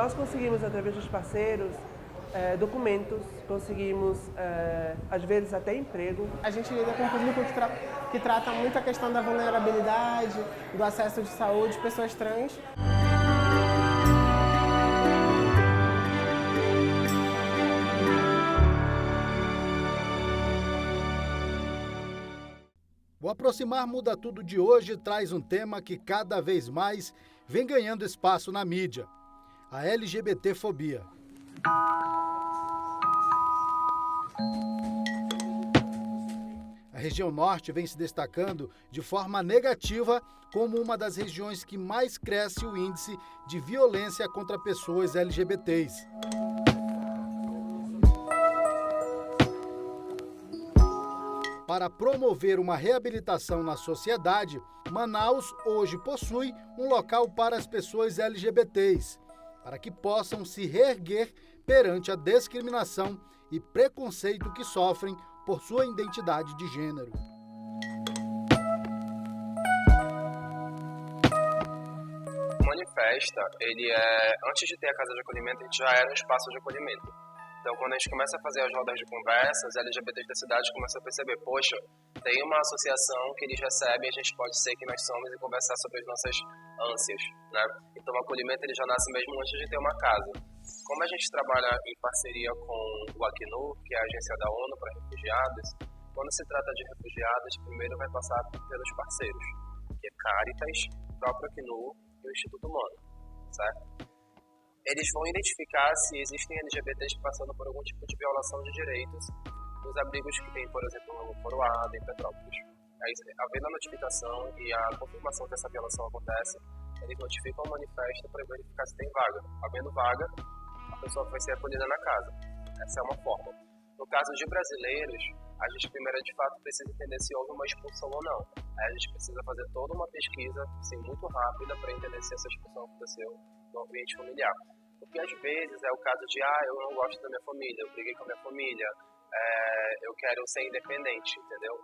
nós conseguimos, através dos parceiros, documentos, conseguimos, às vezes, até emprego. A gente lida com um público que trata muito a questão da vulnerabilidade, do acesso de saúde, pessoas trans. O Aproximar Muda Tudo de hoje traz um tema que cada vez mais vem ganhando espaço na mídia: a LGBTfobia. A região norte vem se destacando de forma negativa como uma das regiões que mais cresce o índice de violência contra pessoas LGBTs. Para promover uma reabilitação na sociedade, Manaus hoje possui um local para as pessoas LGBTs, para que possam se reerguer perante a discriminação e preconceito que sofrem por sua identidade de gênero. O Manifesta, antes de ter a casa de acolhimento, a gente já era um espaço de acolhimento. Então, quando a gente começa a fazer as rodas de conversa, os LGBTs da cidade começam a perceber, poxa, tem uma associação que eles recebem, a gente pode ser quem nós somos e conversar sobre as nossas ânsias, né? Então, o acolhimento ele já nasce mesmo antes de ter uma casa. Como a gente trabalha em parceria com o Acnur, que é a agência da ONU para refugiados, quando se trata de refugiados, primeiro vai passar pelos parceiros, que é Caritas, o próprio Acnur e o Instituto Humano, certo? Eles vão identificar se existem LGBTs passando por algum tipo de violação de direitos nos abrigos que tem, por exemplo, no Coroado, em Petrópolis. Aí, havendo a notificação e a confirmação que essa violação acontece, eles notificam o manifesto para verificar se tem vaga. Havendo vaga, a pessoa vai ser acolhida na casa. Essa é uma forma. No caso de brasileiros, a gente primeiro, de fato, precisa entender se houve uma expulsão ou não. Aí a gente precisa fazer toda uma pesquisa, assim, muito rápida para entender se essa expulsão aconteceu no ambiente familiar. Porque às vezes é o caso de, eu não gosto da minha família, eu briguei com a minha família, eu quero ser independente, entendeu?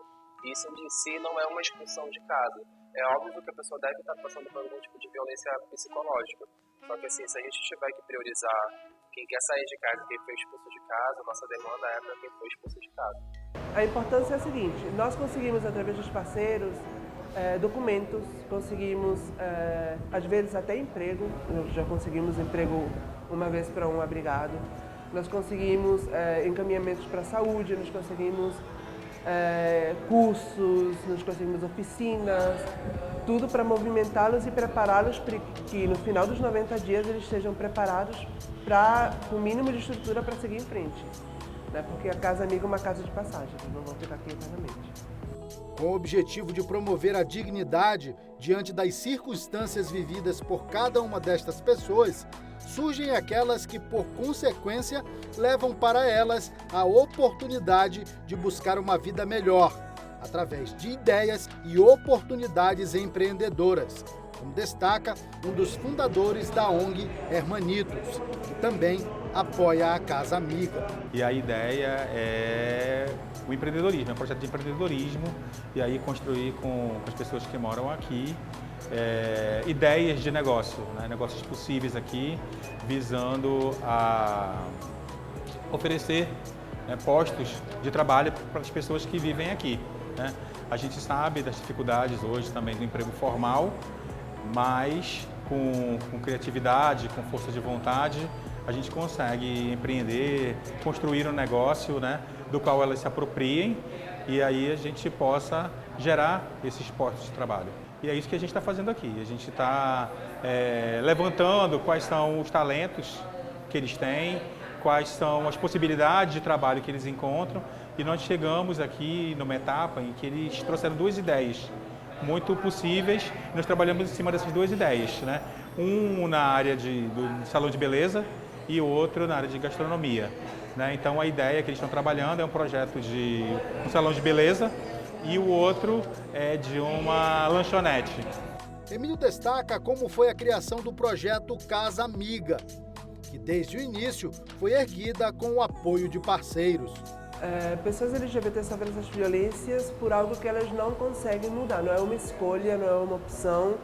Isso de si não é uma expulsão de casa. É óbvio que a pessoa deve estar passando por algum tipo de violência psicológica. Só que assim, se a gente tiver que priorizar quem quer sair de casa e quem foi expulso de casa, nossa demanda é para quem foi expulso de casa. A importância é a seguinte: nós conseguimos, através dos parceiros, documentos, conseguimos, às vezes, até emprego. Nós já conseguimos emprego uma vez para um abrigado. Nós conseguimos encaminhamentos para a saúde, nós conseguimos cursos, nós conseguimos oficinas, tudo para movimentá-los e prepará-los para que no final dos 90 dias eles estejam preparados com o mínimo de estrutura para seguir em frente. Né? Porque a Casa Amiga é uma casa de passagem, eles não vão ficar aqui eternamente. Com o objetivo de promover a dignidade diante das circunstâncias vividas por cada uma destas pessoas, surgem aquelas que, por consequência, levam para elas a oportunidade de buscar uma vida melhor, através de ideias e oportunidades empreendedoras, como destaca um dos fundadores da ONG Hermanitos, que também apoia a Casa Amiga. E a ideia é o empreendedorismo, é um projeto de empreendedorismo, e aí construir com as pessoas que moram aqui ideias de negócio, né? Negócios possíveis aqui, visando a oferecer postos de trabalho para as pessoas que vivem aqui, né? A gente sabe das dificuldades hoje também do emprego formal, mas com criatividade, com força de vontade, a gente consegue empreender, construir um negócio, né, do qual elas se apropriem e aí a gente possa gerar esses postos de trabalho. E é isso que a gente está fazendo aqui. A gente está levantando quais são os talentos que eles têm, quais são as possibilidades de trabalho que eles encontram, e nós chegamos aqui numa etapa em que eles trouxeram duas ideias muito possíveis. Nós trabalhamos em cima dessas duas ideias, né? Um na área do salão de beleza e o outro na área de gastronomia, né? Então a ideia que eles estão trabalhando é um projeto de um salão de beleza e o outro é de uma lanchonete. Emílio destaca como foi a criação do projeto Casa Amiga, que desde o início foi erguida com o apoio de parceiros. Pessoas LGBT sofrem essas violências por algo que elas não conseguem mudar, não é uma escolha, não é uma opção.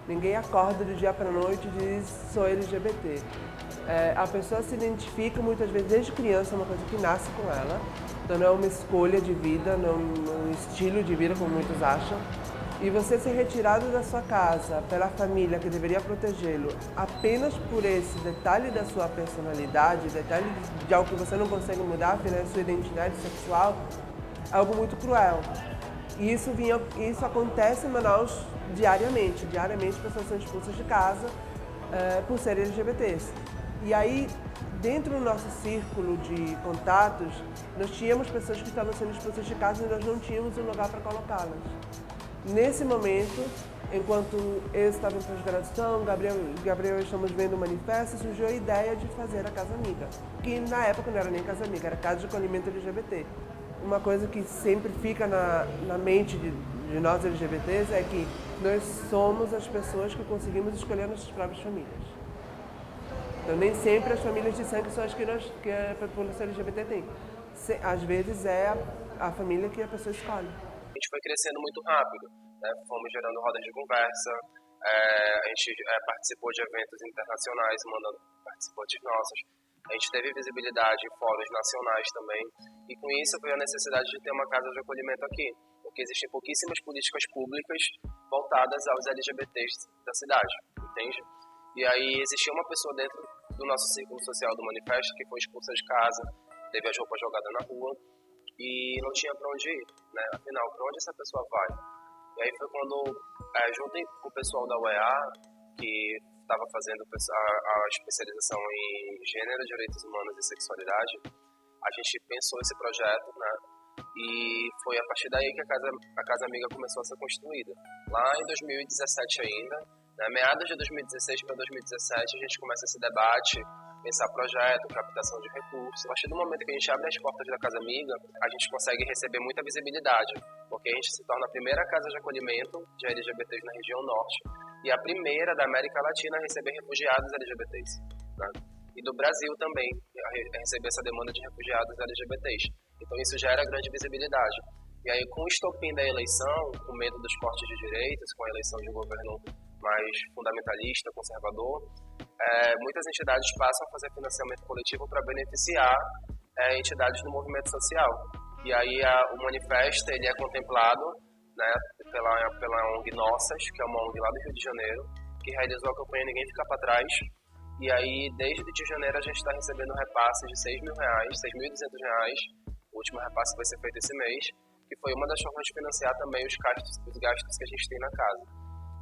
Ninguém acorda do dia para a noite e diz sou LGBT. A pessoa se identifica muitas vezes desde criança, é uma coisa que nasce com ela. Então não é uma escolha de vida, não é um estilo de vida como muitos acham. E você ser retirado da sua casa pela família que deveria protegê-lo apenas por esse detalhe da sua personalidade, detalhe de algo que você não consegue mudar, afinal é sua identidade sexual, é algo muito cruel. E isso acontece em Manaus diariamente. Diariamente pessoas são expulsas de casa por serem LGBTs. E aí, dentro do nosso círculo de contatos, nós tínhamos pessoas que estavam sendo expulsas de casa e nós não tínhamos um lugar para colocá-las. Nesse momento, enquanto eu estava em pós-graduação, Gabriel e eu estamos vendo o manifesto, surgiu a ideia de fazer a Casa Amiga, que na época não era nem Casa Amiga, era Casa de Acolhimento LGBT. Uma coisa que sempre fica na mente de nós LGBTs é que nós somos as pessoas que conseguimos escolher nossas próprias famílias. Então, nem sempre as famílias de sangue são as que a população LGBT tem. Às vezes é a família que a pessoa escolhe. A gente foi crescendo muito rápido, né? Fomos gerando rodas de conversa, a gente participou de eventos internacionais, mandando participantes nossos. A gente teve visibilidade em fóruns nacionais também, e com isso veio a necessidade de ter uma casa de acolhimento aqui, porque existem pouquíssimas políticas públicas voltadas aos LGBTs da cidade, entende? E aí existia uma pessoa dentro do nosso círculo social do manifesto que foi expulsa de casa, teve as roupas jogadas na rua e não tinha para onde ir, né? Afinal, para onde essa pessoa vai? E aí foi quando, junto com o pessoal da UEA, que estava fazendo a especialização em gênero, direitos humanos e sexualidade, a gente pensou esse projeto, né? E foi a partir daí que a Casa Amiga começou a ser construída. Lá em 2017 ainda, né, meados de 2016 para 2017, a gente começa esse debate, pensar projeto, captação de recursos. A partir do momento que a gente abre as portas da Casa Amiga, a gente consegue receber muita visibilidade, porque a gente se torna a primeira casa de acolhimento de LGBTs na região norte e a primeira da América Latina a receber refugiados LGBTs, né? E do Brasil também, a receber essa demanda de refugiados LGBTs. Então isso gera grande visibilidade. E aí, com o estopim da eleição, com medo dos cortes de direitos, com a eleição de um governo mais fundamentalista, conservador, muitas entidades passam a fazer financiamento coletivo para beneficiar entidades do movimento social. E aí o manifesto ele é contemplado, né, pela ONG Nossas, que é uma ONG lá do Rio de Janeiro, que realizou a campanha Ninguém Fica Para Trás. E aí, desde de janeiro, a gente está recebendo repasses de R$6.000, R$6.200. O último repasse vai ser feito esse mês, que foi uma das formas de financiar também os gastos que a gente tem na casa.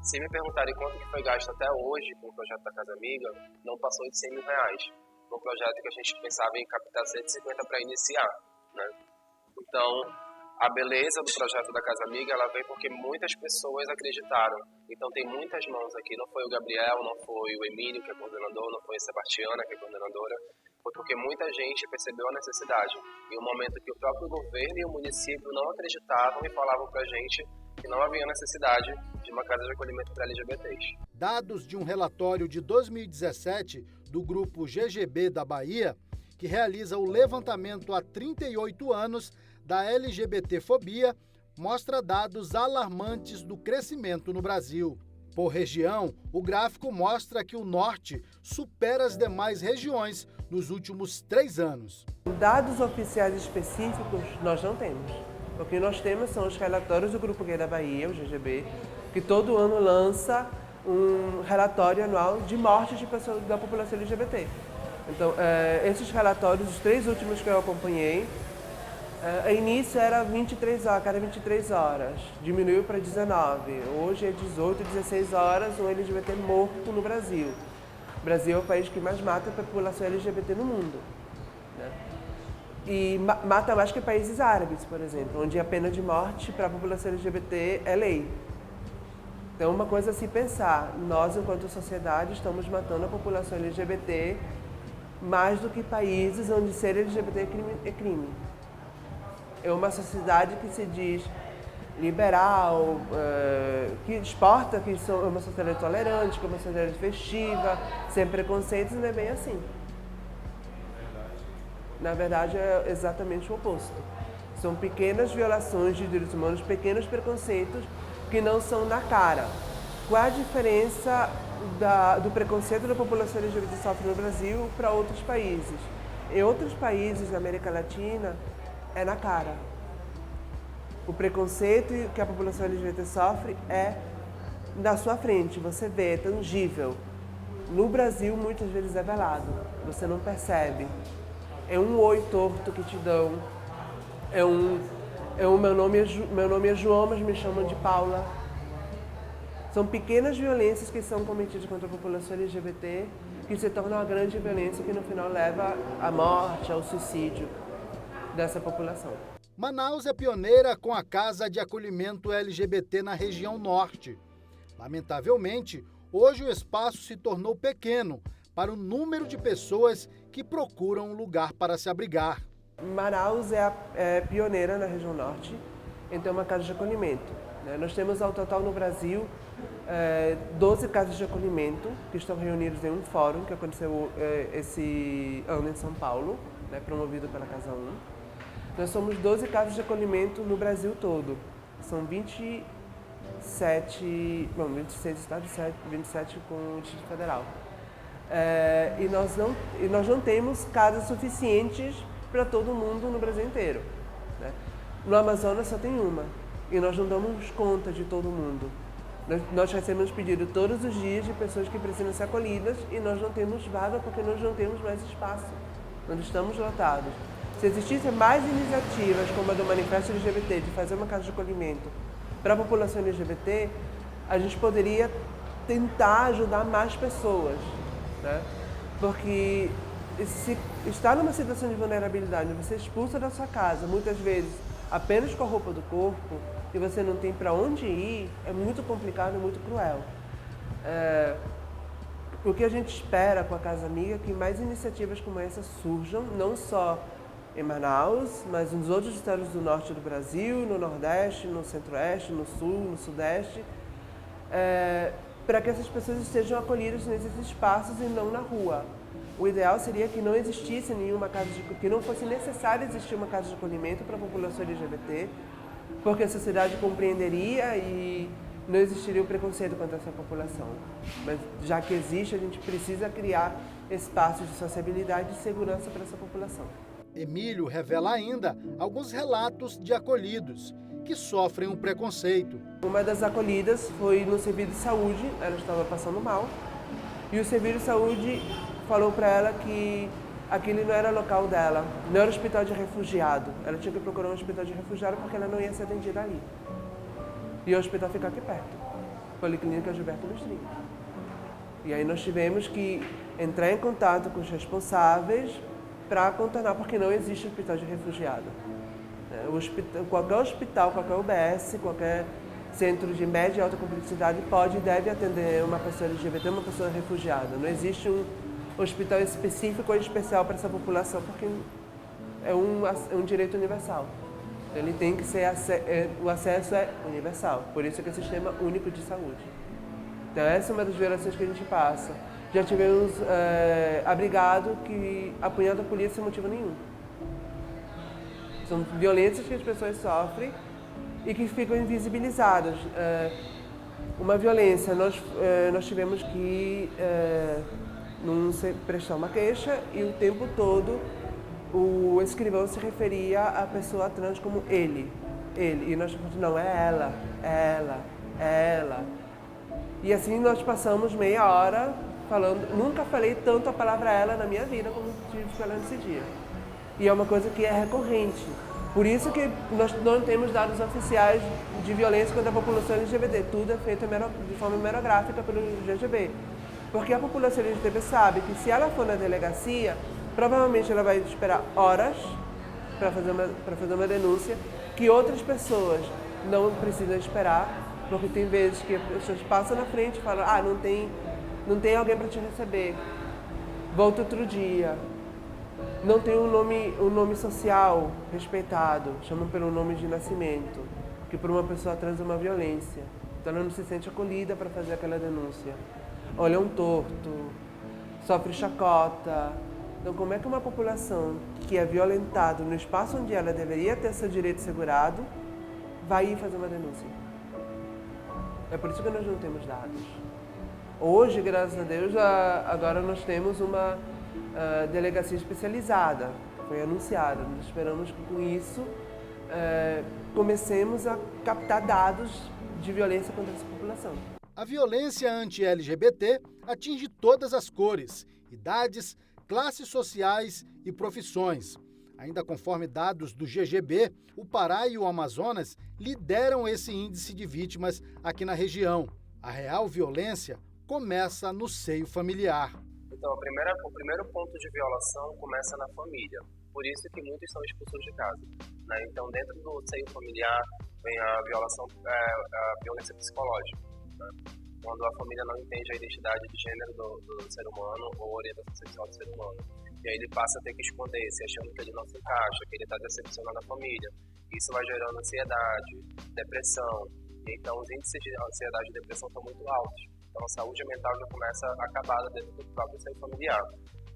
Se me perguntarem quanto que foi gasto até hoje com o projeto da Casa Amiga, não passou de R$100.000. Um projeto que a gente pensava em captar 150 para iniciar, né? Então, a beleza do projeto da Casa Amiga, ela vem porque muitas pessoas acreditaram. Então, tem muitas mãos aqui. Não foi o Gabriel, não foi o Emílio, que é coordenador, não foi a Sebastiana, que é coordenadora. Foi porque muita gente percebeu a necessidade. Em um momento que o próprio governo e o município não acreditavam e falavam pra gente que não havia necessidade de uma casa de acolhimento para LGBTs. Dados de um relatório de 2017 do grupo GGB da Bahia, que realiza o levantamento há 38 anos da LGBTfobia, mostra dados alarmantes do crescimento no Brasil. Por região, o gráfico mostra que o Norte supera as demais regiões nos últimos 3 anos. Dados oficiais específicos nós não temos. O que nós temos são os relatórios do Grupo Gay da Bahia, o GGB, que todo ano lança um relatório anual de mortes de pessoas da população LGBT. Então, esses relatórios, os 3 últimos que eu acompanhei, a início era 23 horas, cada 23 horas, diminuiu para 19. Hoje é 18, 16 horas um LGBT morto no Brasil. O Brasil é o país que mais mata a população LGBT no mundo, né? E mata mais que países árabes, por exemplo, onde a pena de morte para a população LGBT é lei. Então, uma coisa a se pensar, nós, enquanto sociedade, estamos matando a população LGBT mais do que países onde ser LGBT é crime. É uma sociedade que se diz liberal, que exporta que é uma sociedade tolerante, que é uma sociedade festiva, sem preconceitos, não é bem assim. Na verdade, é exatamente o oposto. São pequenas violações de direitos humanos, pequenos preconceitos que não são na cara, qual a diferença do preconceito da população LGBT sofre no Brasil para outros países. Em outros países da América Latina, é na cara. O preconceito que a população LGBT sofre é na sua frente, você vê, é tangível. No Brasil, muitas vezes é velado, você não percebe. É um oi torto que te dão, meu nome é João, mas me chamam de Paula. São pequenas violências que são cometidas contra a população LGBT que se tornam uma grande violência que no final leva à morte, ao suicídio dessa população. Manaus é pioneira com a Casa de Acolhimento LGBT na região norte. Lamentavelmente, hoje o espaço se tornou pequeno para o número de pessoas que procuram um lugar para se abrigar. Manaus é pioneira na região norte em ter uma casa de acolhimento. Nós temos ao total no Brasil 12 casas de acolhimento que estão reunidas em um fórum que aconteceu esse ano em São Paulo, promovido pela Casa 1. Nós somos 12 casas de acolhimento no Brasil todo. São 26 estados, 27 com o Distrito Federal. E nós não temos casas suficientes para todo mundo no Brasil inteiro. No Amazonas só tem uma e nós não damos conta de todo mundo. Nós recebemos pedido todos os dias de pessoas que precisam ser acolhidas e nós não temos vaga porque nós não temos mais espaço. Nós estamos lotados. Se existissem mais iniciativas como a do Manifesto LGBT de fazer uma casa de acolhimento para a população LGBT, a gente poderia tentar ajudar mais pessoas, Porque se está numa situação de vulnerabilidade, você é expulsa da sua casa, muitas vezes apenas com a roupa do corpo, e você não tem para onde ir, é muito complicado e muito cruel. O que a gente espera com a Casa Amiga é que mais iniciativas como essa surjam, não só em Manaus, mas nos outros estados do norte do Brasil, no Nordeste, no Centro-Oeste, no Sul, no Sudeste, para que essas pessoas estejam acolhidas nesses espaços e não na rua. O ideal seria que não existisse nenhuma casa que não fosse necessário existir uma casa de acolhimento para a população LGBT, porque a sociedade compreenderia e não existiria o preconceito contra essa população. Mas já que existe, a gente precisa criar espaços de sociabilidade e segurança para essa população. Emílio revela ainda alguns relatos de acolhidos que sofrem um preconceito. Uma das acolhidas foi no serviço de saúde, ela estava passando mal, e o serviço de saúde falou para ela que aquele não era local dela, não era hospital de refugiado. Ela tinha que procurar um hospital de refugiado porque ela não ia ser atendida ali. E o hospital fica aqui perto, Policlínica Gilberto Mestrinho. E aí nós tivemos que entrar em contato com os responsáveis para contornar, porque não existe hospital de refugiado. Qualquer hospital, qualquer UBS, qualquer centro de média e alta complexidade pode e deve atender uma pessoa LGBT, uma pessoa refugiada. Não existe um hospital específico ou especial para essa população, porque é um direito universal. Ele tem que ser, o acesso é universal, por isso que é o Sistema Único de Saúde. Então essa é uma das violações que a gente passa. Já tivemos abrigado que apunhando a polícia sem motivo nenhum. São violências que as pessoas sofrem e que ficam invisibilizadas. Uma violência, nós tivemos que prestar uma queixa e o tempo todo o escrivão se referia à pessoa trans como ele. E nós falamos, não, é ela. E assim nós passamos meia hora falando, nunca falei tanto a palavra ela na minha vida como tive falando esse dia. E é uma coisa que é recorrente. Por isso que nós não temos dados oficiais de violência contra a população LGBT. Tudo é feito de forma hemerográfica pelo GGB. Porque a população LGBT sabe que se ela for na delegacia, provavelmente ela vai esperar horas para fazer uma denúncia, que outras pessoas não precisam esperar, porque tem vezes que as pessoas passam na frente e falam, não tem alguém para te receber, volta outro dia. Não tem um nome social respeitado, chamam pelo nome de nascimento, que para uma pessoa trans é uma violência. Então ela não se sente acolhida para fazer aquela denúncia. Olham torto, sofre chacota. Então como é que uma população que é violentada no espaço onde ela deveria ter seu direito assegurado, vai ir fazer uma denúncia? É por isso que nós não temos dados. Hoje, graças a Deus, agora nós temos uma delegacia especializada, foi anunciada. Nós esperamos que com isso comecemos a captar dados de violência contra essa população. A violência anti-LGBT atinge todas as cores, idades, classes sociais e profissões. Ainda conforme dados do GGB, o Pará e o Amazonas lideram esse índice de vítimas aqui na região. A real violência começa no seio familiar. Então, o primeiro ponto de violação começa na família. Por isso que muitos são expulsos de casa, né? Então, dentro do seio familiar vem a violência psicológica, né? Quando a família não entende a identidade de gênero do ser humano ou orientação sexual do ser humano. E aí ele passa a ter que esconder, se achando que ele não se encaixa, que ele está decepcionando a família. Isso vai gerando ansiedade, depressão. E então, os índices de ansiedade e depressão estão muito altos. Então, a saúde mental já começa acabada dentro do próprio seio familiar.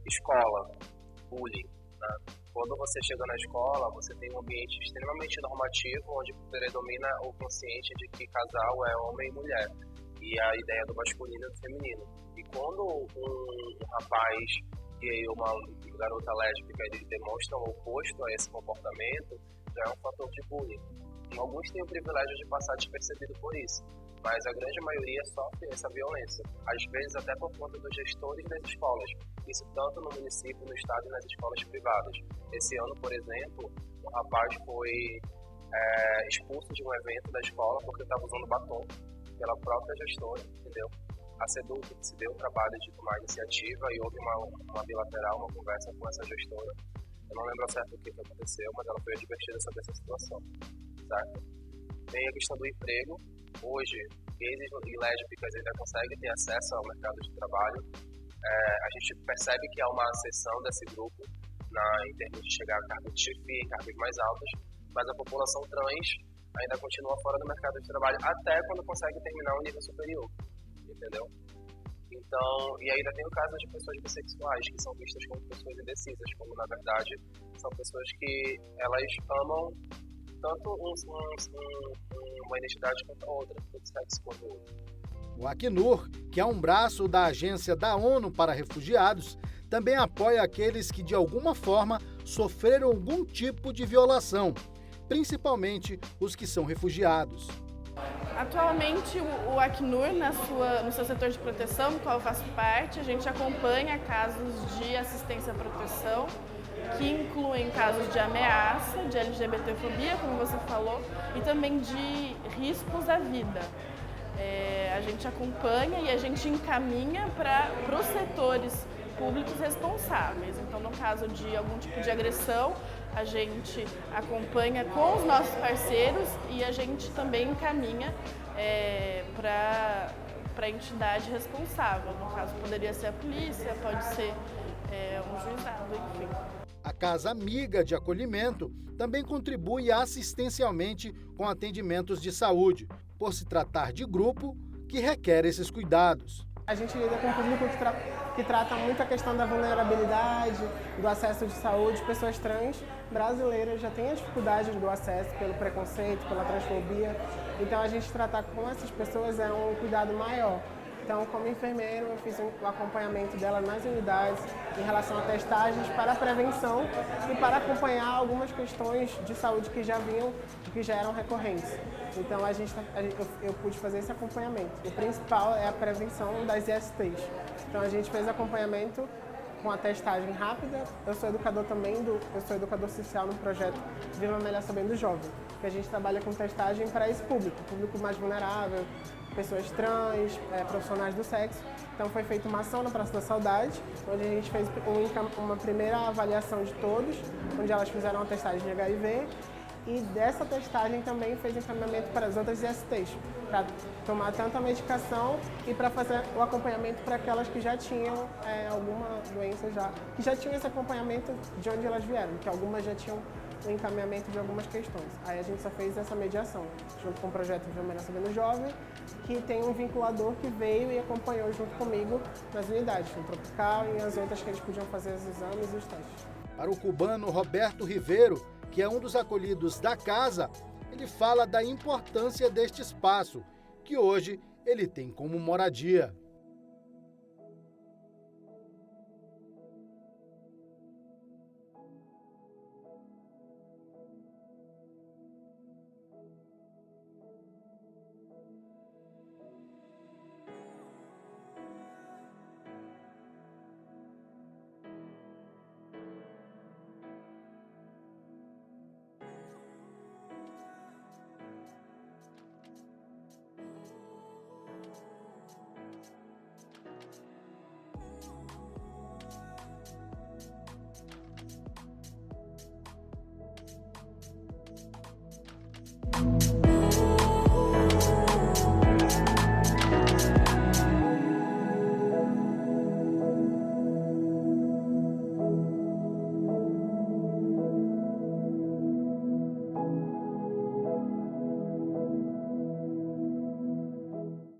Escola, bullying, né? Quando você chega na escola, você tem um ambiente extremamente normativo, onde predomina o consciente de que casal é homem e mulher, e a ideia do masculino e do feminino. E quando um rapaz gay ou uma garota lésbica eles demonstram o oposto a esse comportamento, já é um fator de bullying. Alguns têm o privilégio de passar despercebido por isso, mas a grande maioria sofre essa violência, às vezes até por conta dos gestores das escolas, isso tanto no município, no estado e nas escolas privadas. Esse ano, por exemplo, um rapaz foi expulso de um evento da escola porque estava usando batom pela própria gestora, entendeu? A SEDUC se deu o trabalho de tomar iniciativa e houve uma bilateral, uma conversa com essa gestora. Eu não lembro ao certo o que aconteceu, mas ela foi advertida sobre essa situação, certo? Tem a questão do emprego. Hoje, gays e lésbicas ainda conseguem ter acesso ao mercado de trabalho. A gente percebe que há uma ascensão desse grupo em termos de chegar a cargos de chefia, em cargos mais altos, mas a população trans ainda continua fora do mercado de trabalho até quando consegue terminar um nível superior, entendeu? Então, e ainda tem o caso de pessoas bissexuais, que são vistas como pessoas indecisas, como na verdade são pessoas que elas amam tanto uma identidade quanto a outra, tanto sexo quanto o outro. O Acnur, que é um braço da Agência da ONU para Refugiados, também apoia aqueles que de alguma forma sofreram algum tipo de violação, principalmente os que são refugiados. Atualmente, o Acnur, no seu setor de proteção, do qual eu faço parte, a gente acompanha casos de assistência à proteção, que incluem casos de ameaça, de LGBTfobia, como você falou, e também de riscos à vida. A gente acompanha e a gente encaminha para os setores públicos responsáveis. Então, no caso de algum tipo de agressão, a gente acompanha com os nossos parceiros e a gente também encaminha para a entidade responsável. No caso, poderia ser a polícia, pode ser um juizado, enfim. A Casa Amiga de Acolhimento também contribui assistencialmente com atendimentos de saúde, por se tratar de grupo que requer esses cuidados. A gente lida com um público que trata muito a questão da vulnerabilidade, do acesso de saúde. Pessoas trans brasileiras já têm a dificuldade do acesso pelo preconceito, pela transfobia. Então, a gente tratar com essas pessoas é um cuidado maior. Então, como enfermeiro, eu fiz o acompanhamento dela nas unidades em relação a testagens para a prevenção e para acompanhar algumas questões de saúde que já eram recorrentes. Então, eu pude fazer esse acompanhamento. O principal é a prevenção das ISTs. Então, a gente fez acompanhamento com a testagem rápida. Eu sou educador também, eu sou educador social no projeto Viva Melhor Sabendo Jovem, que a gente trabalha com testagem para esse público mais vulnerável, pessoas trans, profissionais do sexo. Então foi feita uma ação na Praça da Saudade, onde a gente fez uma primeira avaliação de todos, onde elas fizeram a testagem de HIV e dessa testagem também fez encaminhamento para as outras ISTs, para tomar tanto a medicação e para fazer o acompanhamento para aquelas que já tinham alguma doença que já tinham esse acompanhamento de onde elas vieram, que algumas já tinham o encaminhamento de algumas questões. Aí a gente só fez essa mediação, junto com o projeto Viva Melhor Sabendo Jovem, que tem um vinculador que veio e acompanhou junto comigo nas unidades, no Tropical e as outras que eles podiam fazer os exames e os testes. Para o cubano Roberto Ribeiro, que é um dos acolhidos da casa, ele fala da importância deste espaço que hoje ele tem como moradia.